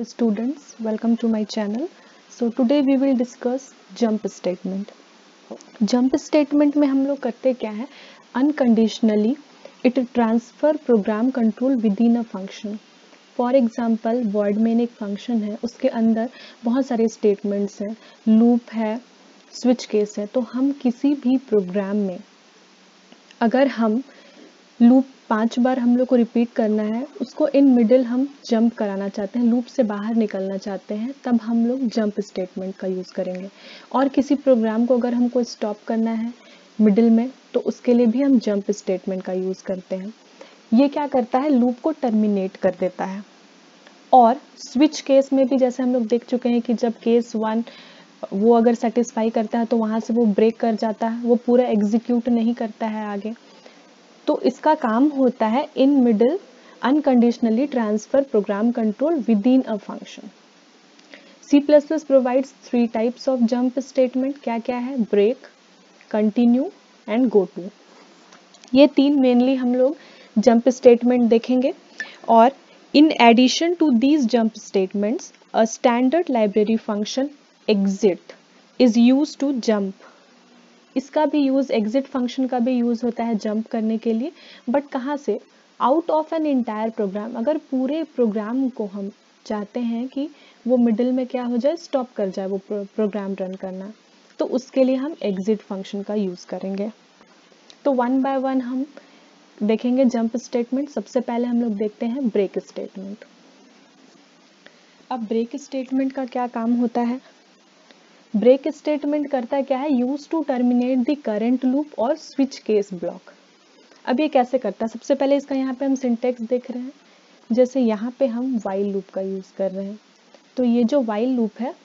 Hello students, welcome to my channel. So today we will discuss jump statement. Jump statement में हम लोग करते क्या है, unconditionally it transfer program control within a function. For example word में एक function है, उसके अंदर बहुत सारे स्टेटमेंट्स हैं, लूप है, स्विच केस है. तो हम किसी भी प्रोग्राम में अगर हम लूप 5 बार हम लोग को रिपीट करना है, उसको इन मिडिल हम जंप कराना चाहते हैं, लूप से बाहर निकलना चाहते हैं, तब हम लोग जंप स्टेटमेंट का यूज़ करेंगे. और किसी प्रोग्राम को अगर हमको स्टॉप करना है मिडिल में, तो उसके लिए भी हम जंप स्टेटमेंट का यूज़ करते हैं. ये क्या करता है, लूप को टर्मिनेट कर देता है. और स्विच केस में भी जैसे हम लोग देख चुके हैं कि जब केस 1 वो अगर सेटिस्फाई करता है तो वहाँ से वो ब्रेक कर जाता है, वो पूरा एग्जीक्यूट नहीं करता है आगे. तो इसका काम होता है in middle unconditionally transfer program control within a function. C++ provides 3 types of jump statement. क्या क्या है, break, continue and go to. ये 3 मेनली हम लोग जंप स्टेटमेंट देखेंगे. और in addition to these jump statements a standard library function exit is used to jump. इसका भी यूज, एग्जिट फंक्शन का भी यूज होता है जंप करने के लिए. बट कहाँ से, out of an entire program. अगर पूरे प्रोग्राम को हम चाहते हैं कि वो मिडिल में क्या हो जाए, स्टॉप कर जाए वो प्रोग्राम रन करना, तो उसके लिए हम एग्जिट फंक्शन का यूज करेंगे. तो वन बाय वन हम देखेंगे जंप स्टेटमेंट. सबसे पहले हम लोग देखते हैं ब्रेक स्टेटमेंट. अब ब्रेक स्टेटमेंट का क्या काम होता है, ब्रेक स्टेटमेंट करता क्या है, use to terminate the current loop और स्विच केस ब्लॉक. अब ये कैसे करता है, सबसे पहले इसका यहाँ पे हम सिंटेक्स देख रहे हैं. जैसे यहाँ पे हम वाइल लूप का यूज कर रहे हैं, तो ये जो वाइल लूप है,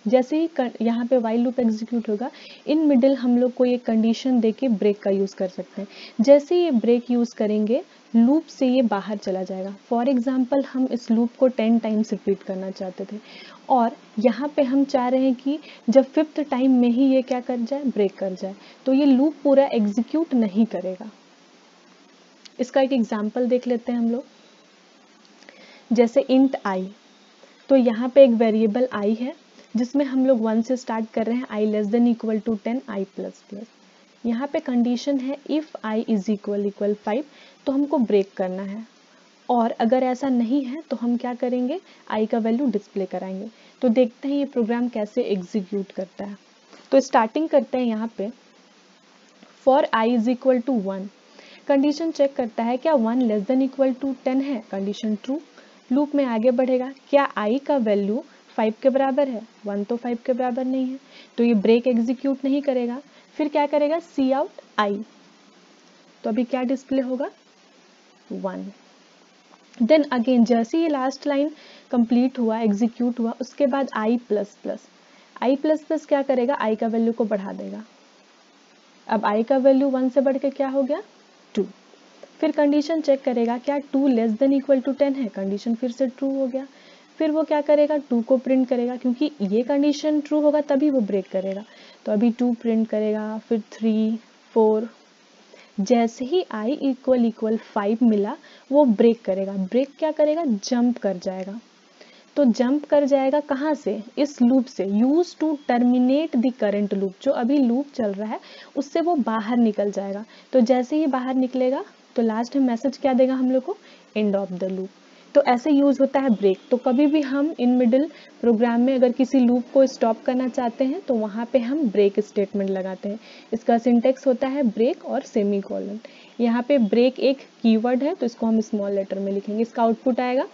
जैसे ही यहाँ पे वाइल लूप एग्जीक्यूट होगा, इन मिडिल हम लोग को ये कंडीशन देके ब्रेक का यूज कर सकते हैं. जैसे ये ब्रेक यूज करेंगे, लूप से ये बाहर चला जाएगा. फॉर एग्जाम्पल हम इस लूप को 10 टाइम्स रिपीट करना चाहते थे, और यहाँ पे हम चाह रहे हैं कि जब 5th टाइम में ही ये क्या कर जाए, ब्रेक कर जाए, तो ये लूप पूरा एग्जीक्यूट नहीं करेगा. इसका एक एग्जाम्पल देख लेते हैं हम लोग. जैसे इंट आई, तो यहाँ पे एक वेरिएबल आई है जिसमें हम लोग 1 से स्टार्ट कर रहे हैं, i less than equal to 10, i plus plus. यहाँ पे कंडीशन है इफ i इज इक्वल 5, तो हमको ब्रेक करना है. और अगर ऐसा नहीं है तो हम क्या करेंगे, i का वैल्यू डिस्प्ले कराएंगे. तो देखते हैं ये प्रोग्राम कैसे एग्जीक्यूट करता है. तो स्टार्टिंग करते हैं यहाँ पे, for i is equal to 1. Condition check करता है क्या 1 लेस देन इक्वल टू 10 है, कंडीशन ट्रू. लूप में आगे बढ़ेगा, क्या i का वैल्यू 5 के बराबर है, 1 तो 5 के बराबर नहीं है, तो ये ब्रेक एग्जीक्यूट नहीं करेगा. फिर क्या करेगा, सी आउट i, तो अभी क्या डिस्प्ले होगा, 1. देन अगेन जैसे ये लास्ट लाइन कंप्लीट हुआ, एग्जीक्यूट हुआ, उसके बाद i प्लस प्लस क्या करेगा, i का वैल्यू को बढ़ा देगा. अब i का वैल्यू 1 से बढ़ के क्या हो गया, 2. फिर कंडीशन चेक करेगा, क्या 2 लेस देन इक्वल टू 10 है, कंडीशन फिर से ट्रू हो गया. फिर वो क्या करेगा, 2 को प्रिंट करेगा, क्योंकि ये कंडीशन ट्रू होगा तभी वो ब्रेक करेगा. तो अभी 2 प्रिंट करेगा, फिर 3, 4. जैसे ही i इक्वल 5 मिला, वो ब्रेक करेगा. ब्रेक क्या करेगा, जंप कर जाएगा. तो जंप कर जाएगा कहाँ से, इस लूप से. Use to terminate the current loop, जो अभी लूप चल रहा है उससे वो बाहर निकल जाएगा. तो जैसे ही बाहर निकलेगा, तो लास्ट में मैसेज क्या देगा हम लोग को, एंड ऑफ द लूप. तो ऐसे यूज होता है ब्रेक. तो कभी भी हम इन मिडिल प्रोग्राम में अगर किसी लूप को स्टॉप करना चाहते हैं, तो वहाँ पे हम ब्रेक स्टेटमेंट लगाते हैं. इसका सिंटेक्स होता है ब्रेक और सेमीकोलन. यहाँ पे ब्रेक एक कीवर्ड है, तो इसको हम स्मॉल लेटर में लिखेंगे. इसका आउटपुट आएगा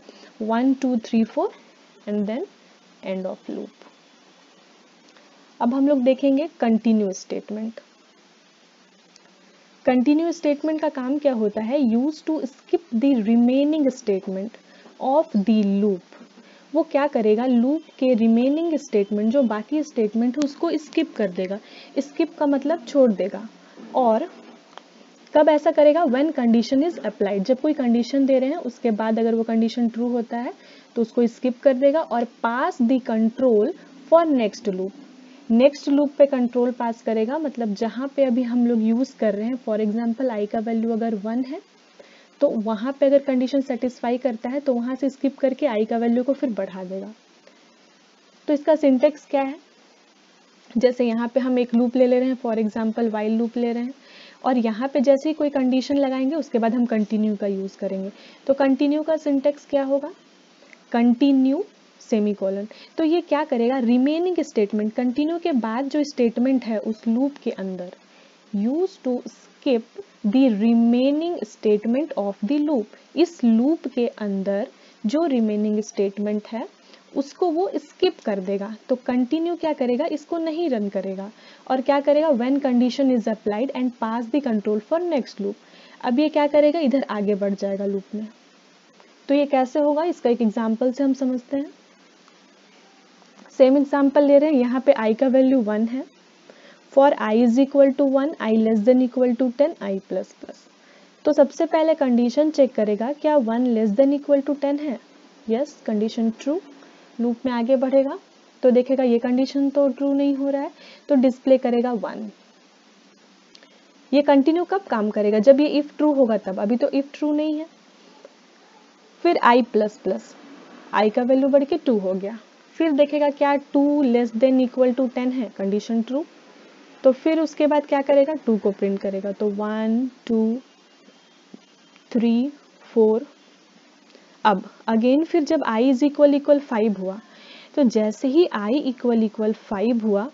1 2 3 4 and then end of loop. अब हम लोग देखेंगे कंटिन्यू स्टेटमेंट. कंटिन्यू स्टेटमेंट का काम क्या होता है, use to skip the remaining statement of the loop. वो क्या करेगा, लूप के रिमेनिंग स्टेटमेंट, जो बाकी स्टेटमेंट है उसको स्किप कर देगा. स्किप का मतलब छोड़ देगा. और कब ऐसा करेगा, व्हेन कंडीशन इज अप्लाइड. जब कोई कंडीशन दे रहे हैं, उसके बाद अगर वो कंडीशन ट्रू होता है तो उसको स्किप कर देगा और pass the control for next loop. Next loop पे कंट्रोल पास करेगा, मतलब जहाँ पे अभी हम लोग यूज कर रहे हैं, फॉर एग्जाम्पल i का वैल्यू अगर 1 है, तो वहाँ पे अगर कंडीशन सेटिस्फाई करता है तो वहाँ से स्किप करके आई का वैल्यू को फिर बढ़ा देगा। तो इसका सिंटेक्स क्या है, जैसे यहाँ पे हम एक लूप ले रहे हैं, फॉर एग्जाम्पल वाइल लूप ले रहे हैं, और यहाँ पे जैसे ही कोई कंडीशन लगाएंगे उसके बाद हम कंटिन्यू का यूज करेंगे। तो कंटिन्यू का सिंटेक्स क्या होगा, कंटिन्यू सेमीकोलन। तो ये क्या करेगा, रिमेनिंग स्टेटमेंट, कंटिन्यू के बाद जो स्टेटमेंट है उस लूप के अंदर, use to skip the remaining statement of the loop, इस लूप के अंदर जो रिमेनिंग स्टेटमेंट है उसको वो स्किप कर देगा। तो कंटिन्यू क्या करेगा, इसको नहीं रन करेगा, और क्या करेगा, when condition is applied and pass the control for next loop. अब ये क्या करेगा, इधर आगे बढ़ जाएगा लूप में। तो ये कैसे होगा, इसका एक एग्जांपल से हम समझते हैं। सेम एग्जांपल ले रहे हैं, यहाँ पे i का वैल्यू 1 है, for i is equal to 1, i less than equal to 10, i plus plus. तो सबसे पहले कंडीशन चेक करेगा क्या 1 लेस देन इक्वल टू 10 है, यस, कंडीशन ट्रू। लूप में आगे बढ़ेगा तो देखेगा ये कंडीशन तो ट्रू नहीं हो रहा है, तो डिस्प्ले करेगा 1। ये कंटिन्यू कब काम करेगा, जब ये इफ ट्रू होगा तब, अभी तो इफ ट्रू नहीं है। फिर i प्लस प्लस, i का वैल्यू बढ़ के 2 हो गया, फिर देखेगा क्या 2 लेस देन इक्वल टू 10 है, कंडीशन ट्रू। तो फिर उसके बाद क्या करेगा, 2 को प्रिंट करेगा, तो 1 2 3 4। अब अगेन फिर जब i इज इक्वल 5 हुआ, तो जैसे ही i इक्वल 5 हुआ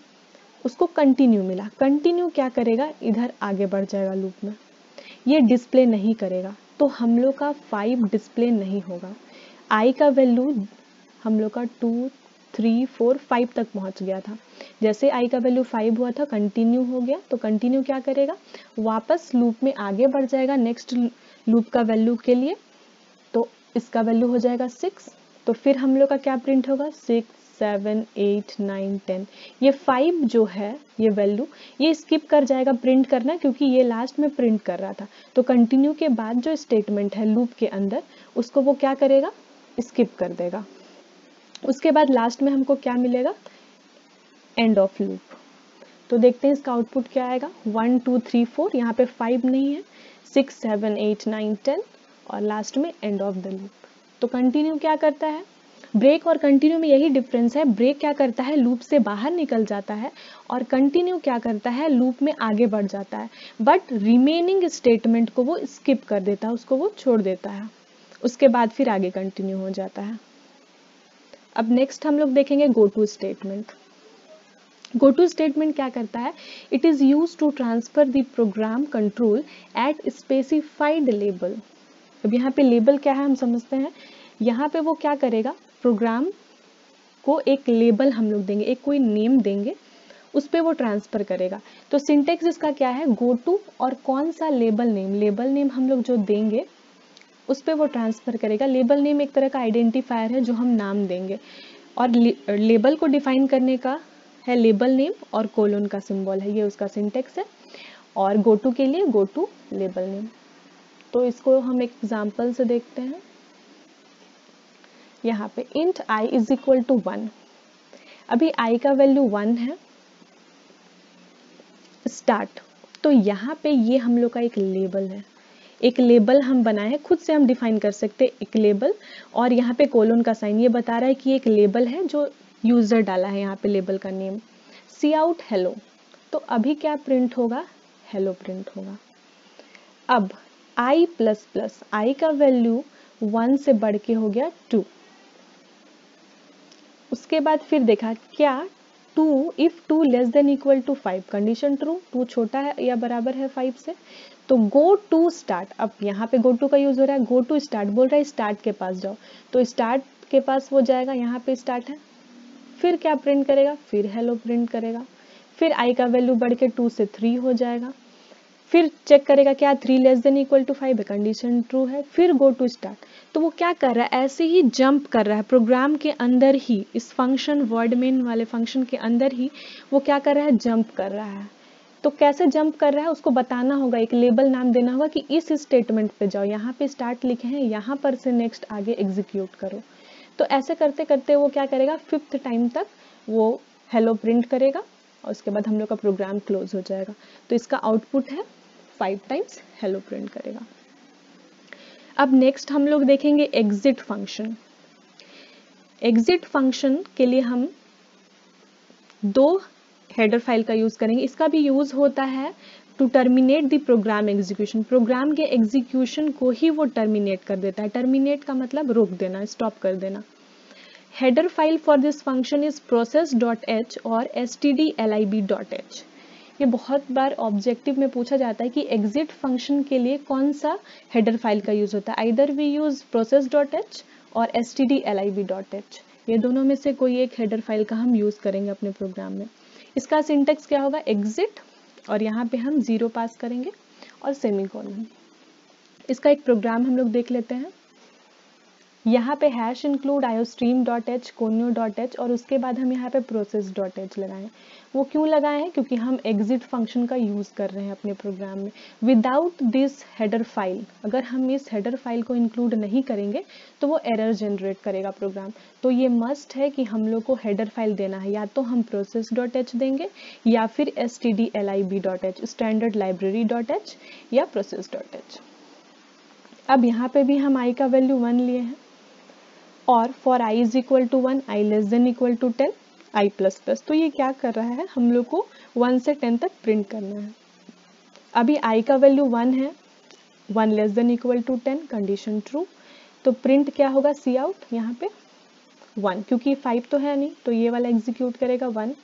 उसको कंटिन्यू मिला। कंटिन्यू क्या करेगा, इधर आगे बढ़ जाएगा लूप में, ये डिस्प्ले नहीं करेगा, तो हम लोग का 5 डिस्प्ले नहीं होगा। i का वैल्यू हम लोग का 2 3 4 5 तक पहुंच गया था। जैसे i का वैल्यू 5 हुआ था, कंटिन्यू हो गया, तो कंटिन्यू क्या करेगा, वापस लूप में आगे बढ़ जाएगा नेक्स्ट लूप का वैल्यू के लिए। तो इसका वैल्यू हो जाएगा 6, तो फिर हम लोग का क्या प्रिंट होगा, 6 7 8 9 10। ये 5 जो है ये वैल्यू, ये स्किप कर जाएगा प्रिंट करना, क्योंकि ये लास्ट में प्रिंट कर रहा था। तो कंटिन्यू के बाद जो स्टेटमेंट है लूप के अंदर, उसको वो क्या करेगा, स्किप कर देगा। उसके बाद लास्ट में हमको क्या मिलेगा, एंड ऑफ लूप। तो देखते हैं इसका आउटपुट क्या आएगा, 1 2 3 4, यहाँ पे 5 नहीं है, 6 7 8 9 10, और लास्ट में एंड ऑफ द लूप। तो कंटिन्यू क्या करता है, ब्रेक और कंटिन्यू में यही डिफरेंस है, ब्रेक क्या करता है, लूप से बाहर निकल जाता है, और कंटिन्यू क्या करता है, लूप में आगे बढ़ जाता है, बट रिमेनिंग स्टेटमेंट को वो स्किप कर देता है, उसको वो छोड़ देता है, उसके बाद फिर आगे कंटिन्यू हो जाता है। अब नेक्स्ट हम लोग देखेंगे go to statement. Go to statement क्या करता है, it is use to transfer the program control at specified label. अब यहाँ पे लेबल क्या है हम समझते हैं। यहाँ पे वो क्या करेगा, प्रोग्राम को एक लेबल हम लोग देंगे, एक कोई नेम देंगे, उस पे वो ट्रांसफर करेगा। तो सिंटेक्स इसका क्या है, गो टू और कौन सा लेबल नेम हम लोग जो देंगे उस पे वो ट्रांसफर करेगा। लेबल नेम एक तरह का आइडेंटिफायर है जो हम नाम देंगे, और लेबल को डिफाइन करने का है लेबल नेम और कोलोन का सिंबल है, ये उसका सिंटेक्स है। और गो टू के लिए गो टू लेबल नेम। तो इसको हम एक एग्जांपल से देखते हैं। यहाँ पे int i is equal to 1, अभी i का वैल्यू 1 है, स्टार्ट। तो यहाँ पे ये हम लोग का एक लेबल है, एक लेबल हम बनाए हैं, खुद से हम डिफाइन कर सकते हैं एक लेबल, और यहाँ पे कोलोन का साइन ये बता रहा है कि एक लेबल है जो यूजर डाला है यहाँ पे लेबल का नेम। सी आउट हेलो, तो अभी क्या प्रिंट होगा, हेलो प्रिंट होगा। अब i प्लस प्लस, i का वैल्यू 1 से बढ़ के हो गया 2। उसके बाद फिर देखा क्या 2, if 2 less than equal to 5, condition true, 2 छोटा है या बराबर है 5 से। तो गो टू स्टार्ट, अब यहाँ पे गो टू का यूज हो रहा है, गो टू स्टार्ट बोल रहा है स्टार्ट के पास जाओ, तो स्टार्ट के पास वो जाएगा, यहाँ पे स्टार्ट है, फिर क्या प्रिंट करेगा, फिर हेलो प्रिंट करेगा, फिर i का वैल्यू बढ़ के 2 से 3 हो जाएगा, फिर चेक करेगा क्या 3 लेस देन इक्वल टू 5 है, कंडीशन ट्रू है, फिर गो टू स्टार्ट। तो वो क्या कर रहा है, ऐसे ही जंप कर रहा है प्रोग्राम के अंदर ही, इस फंक्शन वर्ड मेन वाले फंक्शन के अंदर ही वो क्या कर रहा है, जंप कर रहा है। तो कैसे जंप कर रहा है उसको बताना होगा, एक लेबल नाम देना होगा कि इस स्टेटमेंट पे जाओ, यहाँ पे स्टार्ट लिखे हैं, यहाँ पर से नेक्स्ट आगे एग्जीक्यूट करो। तो ऐसे करते करते वो क्या करेगा, 5th टाइम तक वो हेलो प्रिंट करेगा, और उसके बाद हम लोग का प्रोग्राम क्लोज हो जाएगा। तो इसका आउटपुट है 5 टाइम्स हेलो प्रिंट करेगा। अब नेक्स्ट हम लोग देखेंगे एग्जिट फंक्शन। एग्जिट फंक्शन के लिए हम दो हेडर फाइल का यूज करेंगे। इसका भी यूज होता है to terminate the program execution. Program के एग्जीक्यूशन को ही वो टर्मिनेट कर देता है। टर्मिनेट का मतलब रोक देना, स्टॉप कर देना। Header file for this function is process.h और stdlib.h। ये बहुत बार ऑब्जेक्टिव में पूछा जाता है कि एग्जिट फंक्शन के लिए कौन सा हेडर फाइल का यूज होता है। आइदर वी यूज process.h और stdlib.h। ये दोनों में से कोई एक हेडर फाइल का हम यूज करेंगे अपने प्रोग्राम में। इसका सिंटेक्स क्या होगा, एग्जिट और यहाँ पे हम 0 पास करेंगे और सेमीकोलन। इसका एक प्रोग्राम हम लोग देख लेते हैं। यहाँ पे हैश इंक्लूड iostream.h conio.h और उसके बाद हम यहाँ पे process.h लगाएं। वो क्यों लगाए हैं, क्योंकि हम एग्जिट फंक्शन का यूज कर रहे हैं अपने प्रोग्राम में। विदाउट दिस हेडर फाइल, अगर हम इस हेडर फाइल को इंक्लूड नहीं करेंगे तो वो एरर जनरेट करेगा प्रोग्राम। तो ये मस्ट है कि हम लोग को हेडर फाइल देना है, या तो हम process.h देंगे या फिर stdlib.h स्टैंडर्ड लाइब्रेरी.h या process.h। अब यहाँ पे भी हम i का वैल्यू 1 लिए हैं और for i is equal to 1, i less than equal to 10, i plus plus. तो ये क्या कर रहा है, हम लोग को 1 से 10 तक प्रिंट करना है। अभी i का वैल्यू 1 है, 1 less than equal to 10, condition true. तो प्रिंट क्या होगा, सी आउट यहाँ पे 1, क्योंकि 5 तो है नहीं तो ये वाला एग्जीक्यूट करेगा 1।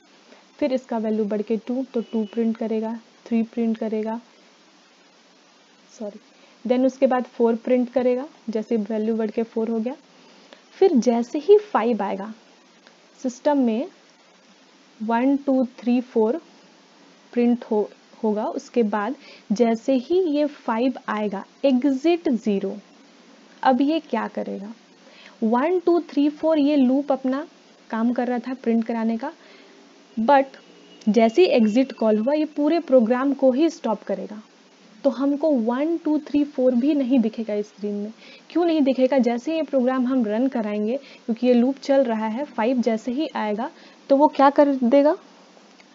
फिर इसका वैल्यू बढ़ के 2 तो 2 प्रिंट करेगा, 3 प्रिंट करेगा, देन उसके बाद 4 प्रिंट करेगा, जैसे वैल्यू बढ़ के 4 हो गया। फिर जैसे ही 5 आएगा सिस्टम में 1 2 3 4 प्रिंट होगा। उसके बाद जैसे ही ये 5 आएगा एग्जिट 0। अब ये क्या करेगा, 1 2 3 4 ये लूप अपना काम कर रहा था प्रिंट कराने का, बट जैसे ही एग्जिट कॉल हुआ ये पूरे प्रोग्राम को ही स्टॉप करेगा। तो हमको 1 2 3 4 भी नहीं दिखेगा स्क्रीन में। क्यों नहीं दिखेगा, जैसे ये प्रोग्राम हम रन कराएंगे क्योंकि ये लूप चल रहा है, 5 जैसे ही आएगा तो वो क्या कर देगा,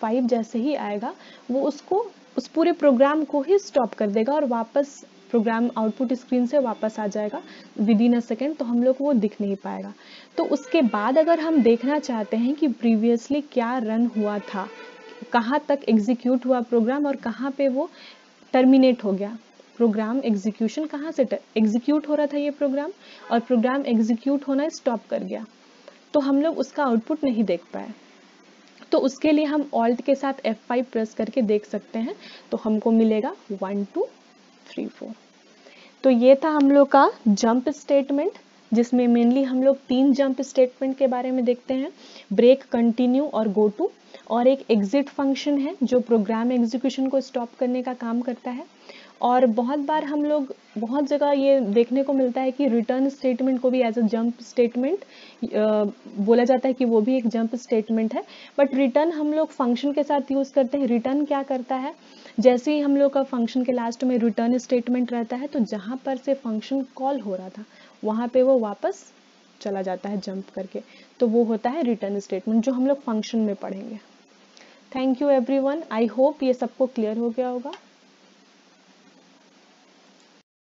5 जैसे ही आएगा वो उसको उस पूरे प्रोग्राम को ही स्टॉप कर देगा और वापस प्रोग्राम आउटपुट स्क्रीन से वापस आ जाएगा विद इन अ सेकेंड। तो हम लोग को वो दिख नहीं पाएगा। तो उसके बाद अगर हम देखना चाहते हैं कि प्रीवियसली क्या रन हुआ था, कहाँ तक एग्जीक्यूट हुआ प्रोग्राम और कहाँ पे वो टर्मिनेट हो गया, प्रोग्राम एग्जीक्यूशन कहाँ से एग्जीक्यूट हो रहा था ये प्रोग्राम और प्रोग्राम एग्जीक्यूट होना स्टॉप कर गया, तो हम लोग उसका आउटपुट नहीं देख पाए। तो उसके लिए हम ऑल्ट के साथ F5 प्रेस करके देख सकते हैं। तो हमको मिलेगा 1 2 3 4। तो ये था हम लोग का जंप स्टेटमेंट, जिसमें मेनली हम लोग 3 जंप स्टेटमेंट के बारे में देखते हैं, ब्रेक, कंटिन्यू और गो टू। और एक एग्जिट फंक्शन है जो प्रोग्राम एग्जीक्यूशन को स्टॉप करने का काम करता है। और बहुत बार हम लोग बहुत जगह ये देखने को मिलता है कि रिटर्न स्टेटमेंट को भी एज अ जंप स्टेटमेंट बोला जाता है कि वो भी एक जंप स्टेटमेंट है। बट रिटर्न हम लोग फंक्शन के साथ यूज करते हैं। रिटर्न क्या करता है, जैसे ही हम लोग का फंक्शन के लास्ट में रिटर्न स्टेटमेंट रहता है तो जहाँ पर से फंक्शन कॉल हो रहा था वहाँ पे वो वापस चला जाता है जंप करके, तो वो होता है रिटर्न स्टेटमेंट जो हम लोग फंक्शन में पढ़ेंगे। Thank you everyone, I hope ये सबको क्लियर हो गया होगा।